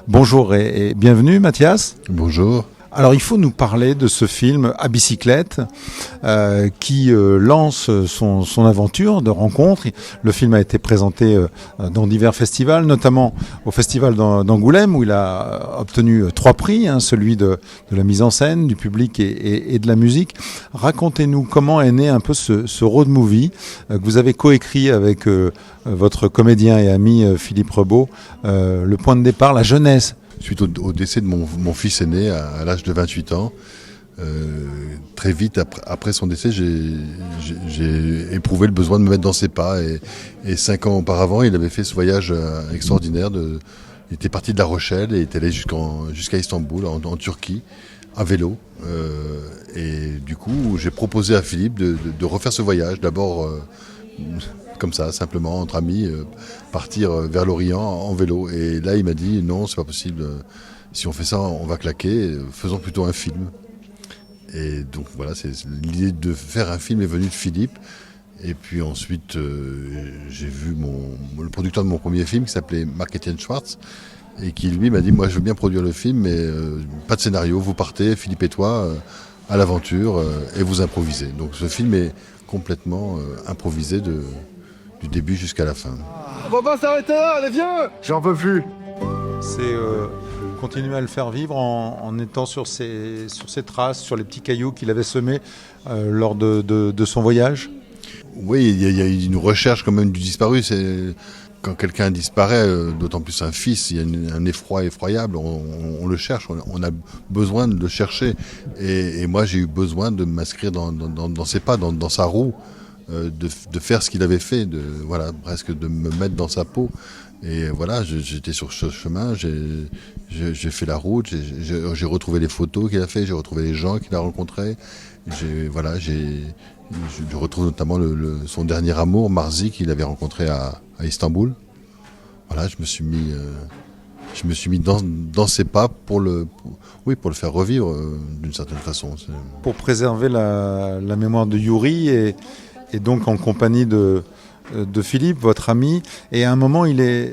Bonjour et bienvenue Mathias. Bonjour. Alors il faut nous parler de ce film à bicyclette qui lance son aventure de rencontre. Le film a été présenté dans divers festivals, notamment au festival d'Angoulême où il a obtenu 3 prix, celui de la mise en scène, du public et de la musique. Racontez-nous comment est né un peu ce road movie que vous avez coécrit avec votre comédien et ami Philippe Rebaud. Le point de départ, la jeunesse. Suite au décès de mon fils aîné à l'âge de 28 ans, très vite après son décès, j'ai éprouvé le besoin de me mettre dans ses pas. Et 5 ans auparavant, il avait fait ce voyage extraordinaire. Il était parti de La Rochelle et est allé jusqu'à Istanbul, en Turquie, à vélo. Et du coup, j'ai proposé à Philippe de refaire ce voyage. D'abord, comme ça, simplement, entre amis, partir vers l'Orient en vélo. Et là, il m'a dit, non, c'est pas possible. Si on fait ça, on va claquer. Faisons plutôt un film. Et donc voilà, l'idée de faire un film est venue de Philippe. Et puis ensuite, j'ai vu le producteur de mon premier film qui s'appelait Marc-Étienne Schwartz et qui lui m'a dit, moi je veux bien produire le film, mais pas de scénario, vous partez, Philippe et toi, à l'aventure et vous improvisez. Donc ce film est complètement improvisé du début jusqu'à la fin. On va pas s'arrêter là, allez viens. J'en peux plus. C'est continuer à le faire vivre en étant sur ses traces, sur les petits cailloux qu'il avait semés lors de son voyage. Oui, il y a une recherche quand même du disparu. Quand quelqu'un disparaît, d'autant plus un fils, il y a un effroi effroyable. On le cherche, on a besoin de le chercher. Et moi, j'ai eu besoin de m'inscrire dans ses pas, dans sa roue, de faire ce qu'il avait fait, presque de me mettre dans sa peau. Et voilà, j'étais sur ce chemin, j'ai fait la route, j'ai retrouvé les photos qu'il a fait, j'ai retrouvé les gens qu'il a rencontrés. Je retrouve notamment son dernier amour, Marzi, qu'il avait rencontré à Istanbul. Voilà, je me suis mis dans ses pas pour le faire revivre d'une certaine façon. Pour préserver la mémoire de Yuri et donc en compagnie de Philippe, votre ami, et à un moment il y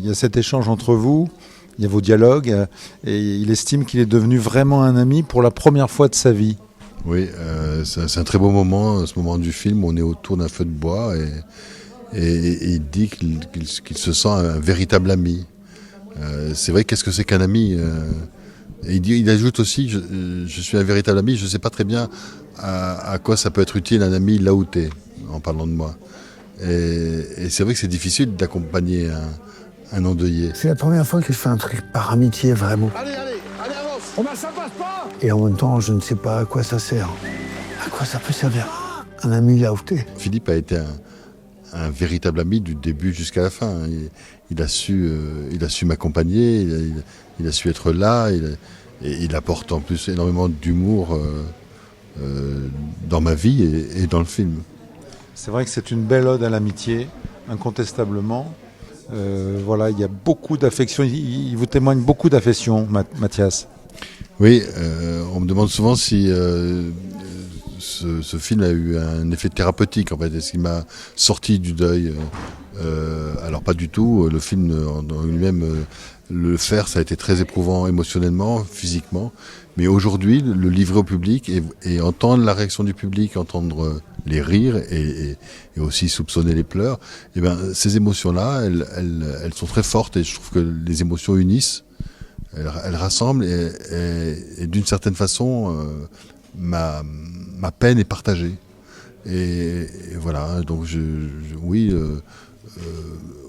a cet échange entre vous, il y a vos dialogues, et il estime qu'il est devenu vraiment un ami pour la première fois de sa vie. Oui, c'est un très beau moment, ce moment du film, on est autour d'un feu de bois et il dit qu'il se sent un véritable ami. C'est vrai, qu'est-ce que c'est qu'un ami et il ajoute aussi, je suis un véritable ami, je ne sais pas très bien à quoi ça peut être utile un ami là où t'es, en parlant de moi. Et c'est vrai que c'est difficile d'accompagner un endeuillé. C'est la première fois que je fais un truc par amitié, vraiment. Allez, avance. Ça passe pas. Et en même temps, je ne sais pas à quoi ça sert. À quoi ça peut servir un ami là où t'es. Philippe a été un véritable ami du début jusqu'à la fin. Il a su m'accompagner, il a su être là, et il apporte en plus énormément d'humour dans ma vie et dans le film. C'est vrai que c'est une belle ode à l'amitié, incontestablement. Il y a beaucoup d'affection, il vous témoigne beaucoup d'affection, Mathias. Oui, on me demande souvent si ce film a eu un effet thérapeutique, en fait. Est-ce qu'il m'a sorti du deuil alors pas du tout, le film en lui-même, le faire, ça a été très éprouvant émotionnellement, physiquement. Mais aujourd'hui, le livrer au public et entendre la réaction du public, entendre les rires et aussi soupçonner les pleurs, ces émotions-là, elles sont très fortes et je trouve que les émotions unissent, elles rassemblent et d'une certaine façon, ma peine est partagée. Et voilà, donc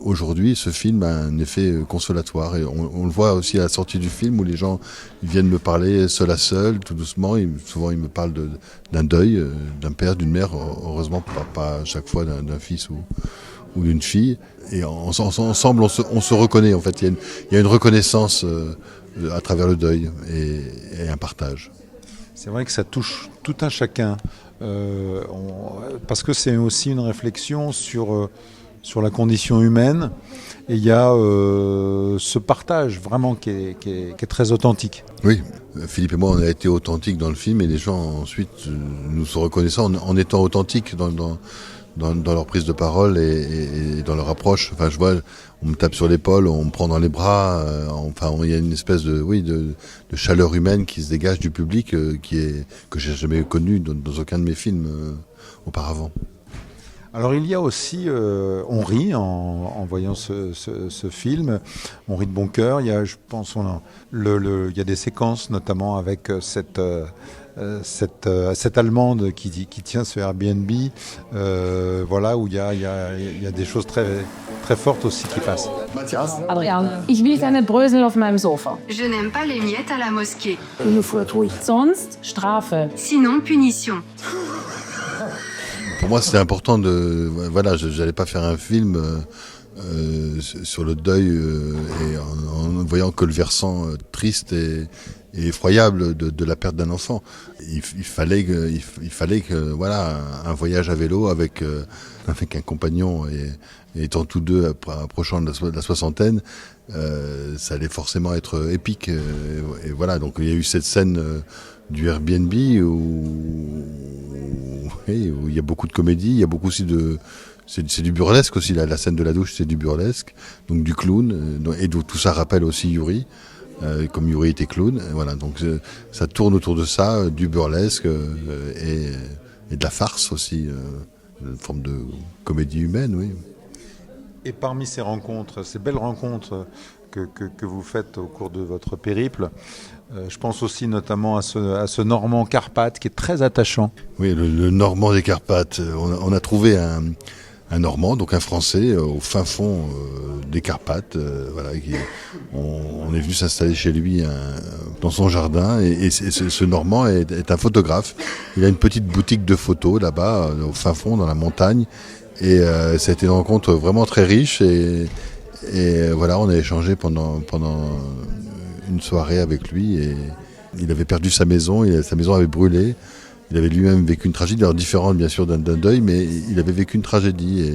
aujourd'hui, ce film a un effet consolatoire et on le voit aussi à la sortie du film où les gens viennent me parler seul à seul, tout doucement. Souvent, ils me parlent d'un deuil, d'un père, d'une mère. Heureusement, pas à chaque fois d'un fils ou d'une fille. Et ensemble, on se reconnaît. En fait, il y a une reconnaissance à travers le deuil et un partage. C'est vrai que ça touche tout un chacun, parce que c'est aussi une réflexion sur la condition humaine, et il y a ce partage vraiment qui est très authentique. Oui, Philippe et moi, on a été authentiques dans le film, et les gens ensuite nous sont reconnaissants en étant authentiques dans leur prise de parole et dans leur approche. Enfin, je vois, on me tape sur l'épaule, on me prend dans les bras. Enfin, il y a une espèce de chaleur humaine qui se dégage du public que j'ai jamais connue dans aucun de mes films auparavant. Alors il y a aussi, on rit en voyant ce film, on rit de bon cœur. Il y a, je pense, il y a des séquences notamment avec cette Allemande qui tient ce Airbnb, voilà, où il y a des choses très, très fortes aussi qui passent. Adrian, ich will keine Brösel auf meinem Sofa. Je n'aime pas les miettes à la mosquée. Il nous faut la trouille. Sonst Strafe. Sinon, punition. Pour moi, c'était important voilà, j'allais pas faire un film sur le deuil et en voyant que le versant triste et effroyable de la perte d'un enfant. Il fallait que voilà, un voyage à vélo avec un compagnon et étant tous deux approchant de la soixantaine, ça allait forcément être épique. Et voilà, donc il y a eu cette scène du Airbnb où il y a beaucoup de comédie, il y a beaucoup aussi c'est du burlesque aussi, la scène de la douche c'est du burlesque, donc du clown, et donc tout ça rappelle aussi Yuri, comme Yuri était clown, voilà, donc ça tourne autour de ça, du burlesque et de la farce aussi, une forme de comédie humaine, oui. Et parmi ces rencontres, ces belles rencontres que vous faites au cours de votre périple, je pense aussi notamment à ce Normand Carpathie qui est très attachant. Oui, le Normand des Carpates. On a trouvé un Normand, donc un Français, au fin fond des Carpates. Voilà, on est venu s'installer chez lui dans son jardin. Et ce Normand est un photographe. Il a une petite boutique de photos là-bas, au fin fond, dans la montagne. Et ça a été une rencontre vraiment très riche. Et voilà, on a échangé pendant une soirée avec lui. Et il avait perdu sa maison, sa maison avait brûlé. Il avait lui-même vécu une tragédie, alors différente bien sûr d'un deuil, mais il avait vécu une tragédie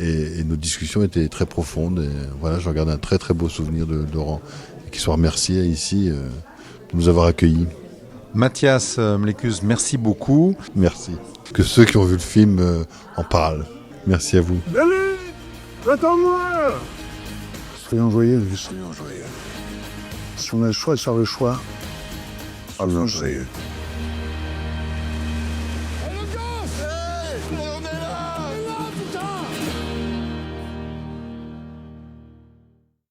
et nos discussions étaient très profondes. Et voilà, je regarde un très très beau souvenir de Laurent, et qu'il soit remercié ici de nous avoir accueillis. Mathias Mlécuz, merci beaucoup. Merci. Que ceux qui ont vu le film en parlent. Merci à vous. Allez, attends-moi. Soyons joyeux. Si on a le choix, sur le choix. Soyons joyeux.